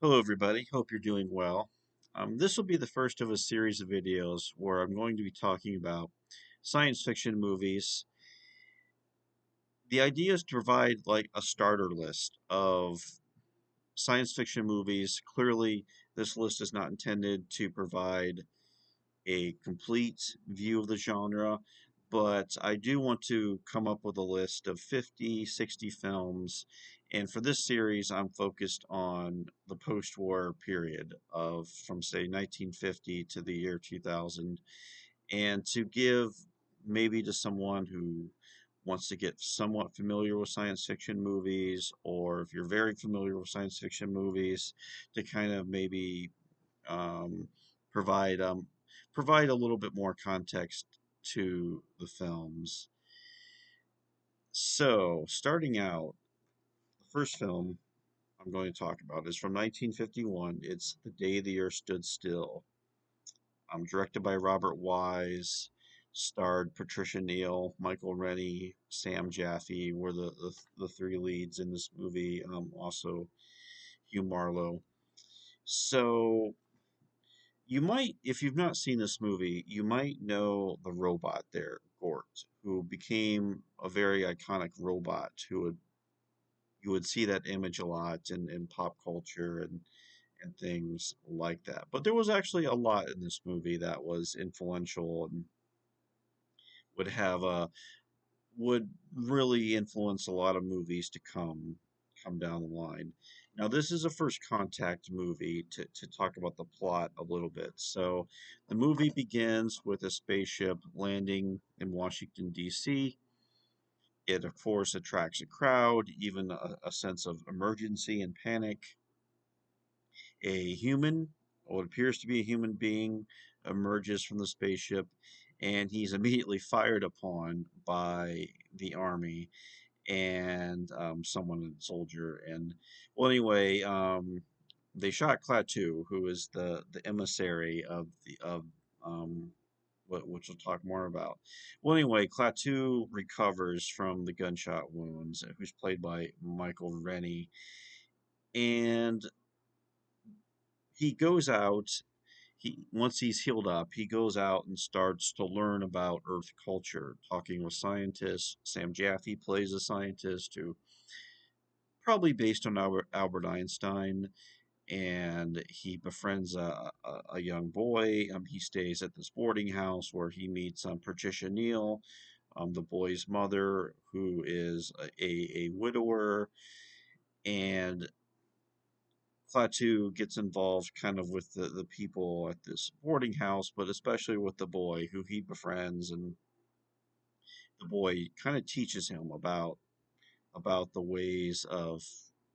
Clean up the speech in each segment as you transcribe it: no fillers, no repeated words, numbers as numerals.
Hello, everybody. Hope you're doing well. This will be the first of a series of videos where I'm going to be talking about science fiction movies. The idea is to provide like a starter list of science fiction movies. Clearly, this list is not intended to provide a complete view of the genre, but I do want to come up with a list of 50, 60 films. And for this series, I'm focused on the post war period of from, say, 1950 to the year 2000. And to give maybe to someone who wants to get somewhat familiar with science fiction movies, or if you're very familiar with science fiction movies, to kind of maybe um, provide provide a little bit more context to the films. So, starting out, the first film I'm going to talk about is from 1951. It's The Day the Earth Stood Still. Directed by Robert Wise, starred Patricia Neal, Michael Rennie, Sam Jaffe were the three leads in this movie. Also Hugh Marlowe. So you might, if you've not seen this movie, you might know the robot there, Gort, who became a very iconic robot who would you would see that image a lot in pop culture and things like that. But there was actually a lot in this movie that was influential and would have a would really influence a lot of movies to come down the line. Now, this is a first contact movie to talk about the plot a little bit. So, the movie begins with a spaceship landing in Washington, D.C. It, of course, attracts a crowd, even a sense of emergency and panic. A human, what appears to be a human being, emerges from the spaceship, and he's immediately fired upon by the army and someone, a soldier. And well, anyway, they shot Klaatu, who is the emissary of the of um, which we'll talk more about. Well, anyway, Klaatu recovers from the gunshot wounds, who's played by Michael Rennie, and he goes out. He once he's healed up, he goes out and starts to learn about Earth culture, talking with scientists. Sam Jaffe plays a scientist who probably based on Albert Einstein, and he befriends a young boy. He stays at this boarding house where he meets Patricia Neal, the boy's mother, who is a widower, and Klaatu gets involved kind of with the people at this boarding house, but especially with the boy who he befriends, and the boy kind of teaches him about the ways of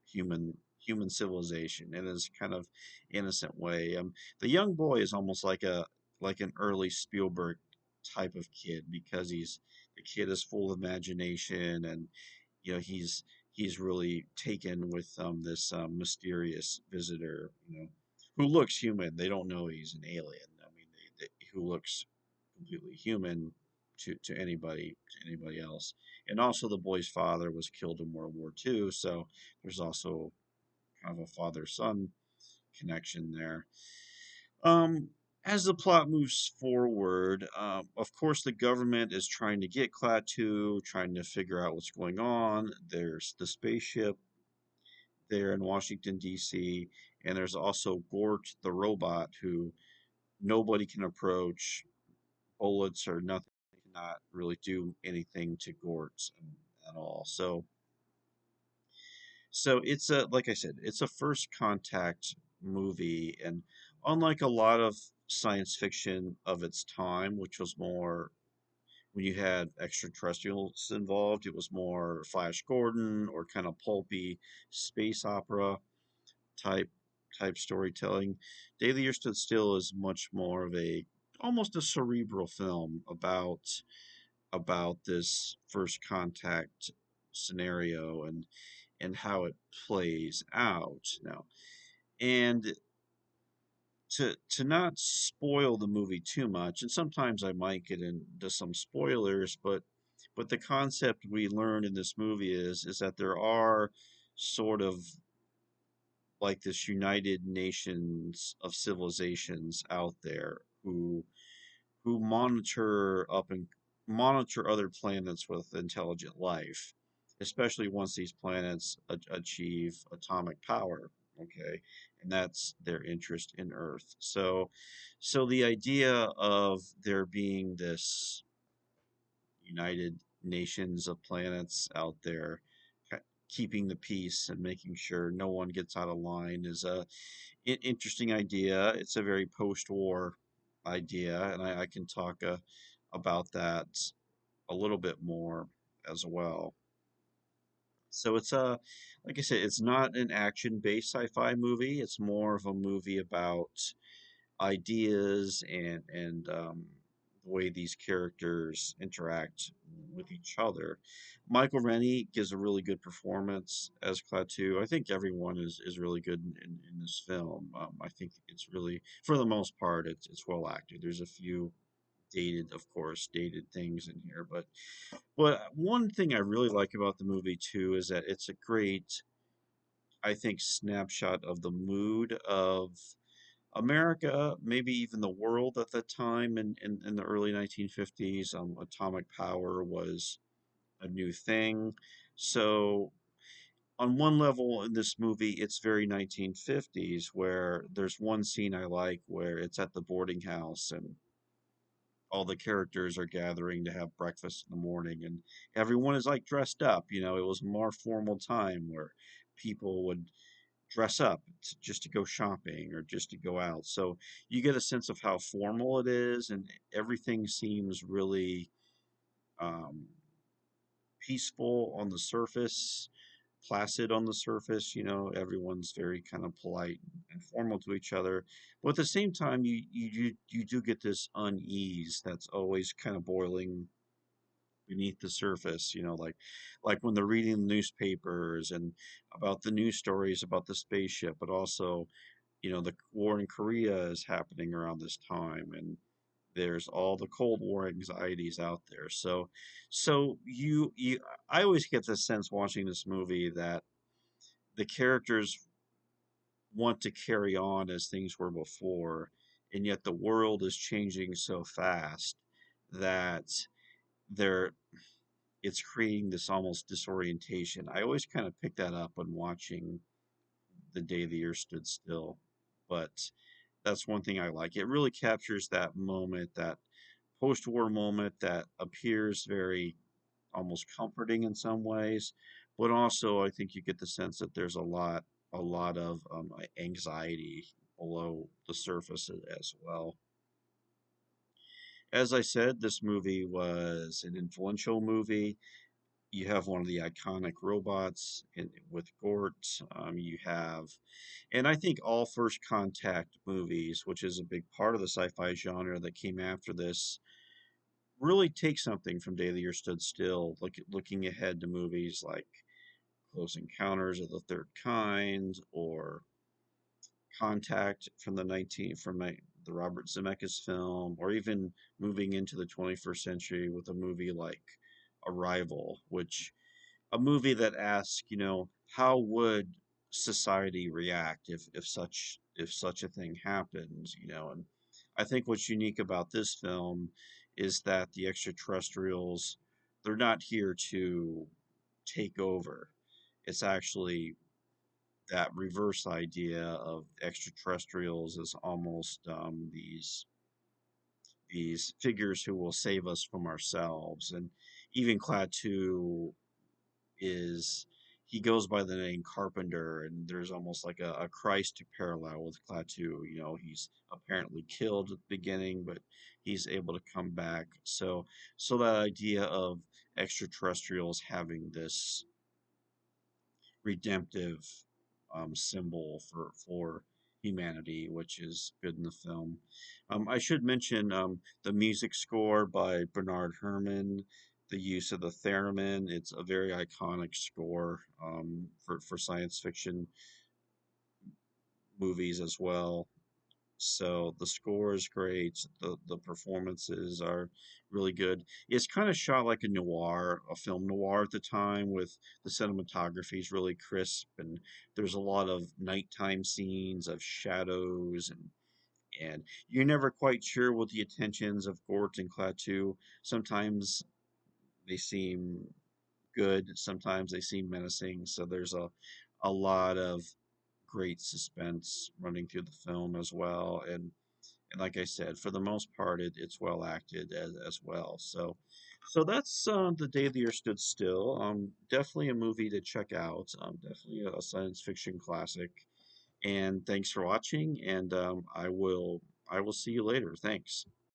human civilization in his kind of innocent way. The young boy is almost like an early Spielberg type of kid because the kid is full of imagination, and he's really taken with this mysterious visitor, who looks human. They don't know he's an alien. I mean, who looks completely human to anybody else. And also, the boy's father was killed in World War II, so there's also kind of a father-son connection there. Um, as the plot moves forward, of course, the government is trying to get Klaatu, trying to figure out what's going on. There's the spaceship there in Washington, D.C., and there's also Gort, the robot, who nobody can approach. Bullets or nothing cannot really do anything to Gort at all. So it's a like I said, it's a first contact movie, and unlike a lot of science fiction of its time, which was more when you had extraterrestrials involved, it was more Flash Gordon or kind of pulpy space opera type storytelling. Day the Year Stood Still is much more of a almost a cerebral film about this first contact scenario and how it plays out now. And to not spoil the movie too much, and sometimes I might get into some spoilers, but the concept we learn in this movie is that there are sort of like this United Nations of civilizations out there who monitor other planets with intelligent life, especially once these planets achieve atomic power. Okay, and that's their interest in Earth. So the idea of there being this United Nations of planets out there keeping the peace and making sure no one gets out of line is a interesting idea. It's a very post-war idea, and I can talk about that a little bit more as well. So it's like I said, it's not an action-based sci-fi movie. It's more of a movie about ideas and the way these characters interact with each other. Michael Rennie gives a really good performance as Klaatu. I think everyone is really good in this film. I think it's really, for the most part, it's well acted. There's a few dated, of course, dated things in here, but one thing I really like about the movie too is that it's a great, I think, snapshot of the mood of America, maybe even the world at the time in the early 1950s. Atomic power was a new thing. So, on one level in this movie, it's very 1950s, where there's one scene I like where it's at the boarding house and all the characters are gathering to have breakfast in the morning and everyone is like dressed up. It was a more formal time where people would dress up just to go shopping or just to go out. So you get a sense of how formal it is, and everything seems really um, peaceful on the surface, placid on the surface. Everyone's very kind of polite and formal to each other. But at the same time, you do get this unease that's always kind of boiling beneath the surface, like when they're reading the newspapers and about the news stories about the spaceship, but also the war in Korea is happening around this time, and there's all the Cold War anxieties out there. So I always get the sense watching this movie that the characters want to carry on as things were before, and yet the world is changing so fast that they're it's creating this almost disorientation. I always kind of pick that up when watching The Day the Earth Stood Still, but that's one thing I like. It really captures that moment, that post-war moment that appears very almost comforting in some ways, but also I think you get the sense that there's a lot of anxiety below the surface as well. As I said, this movie was an influential movie. You have one of the iconic robots with Gort. You have, and I think all first contact movies, which is a big part of the sci-fi genre that came after this, really take something from Day the Earth Stood Still, looking ahead to movies like Close Encounters of the Third Kind or Contact from the Robert Zemeckis film, or even moving into the 21st century with a movie like Arrival, which a movie that asks, how would society react if such a thing happens, and I think what's unique about this film is that the extraterrestrials, they're not here to take over. It's actually that reverse idea of extraterrestrials as almost these figures who will save us from ourselves. And even Klaatu is he goes by the name Carpenter, and there's almost like a Christ parallel with Klaatu. He's apparently killed at the beginning, but he's able to come back. So that idea of extraterrestrials having this redemptive symbol for humanity, which is good in the film. I should mention the music score by Bernard Herrmann, the use of the theremin. It's a very iconic score for science fiction movies as well. So the score is great. The performances are really good. It's kind of shot like a noir, a film noir at the time, with the cinematography is really crisp, and there's a lot of nighttime scenes of shadows, and you're never quite sure what the intentions of Gort and Klaatu. Sometimes they seem good, sometimes they seem menacing. So there's a lot of great suspense running through the film as well, and like I said, for the most part, it's well acted as well. So that's The Day the Earth Stood Still. Definitely a movie to check out. Definitely a science fiction classic. And thanks for watching. And I will see you later. Thanks.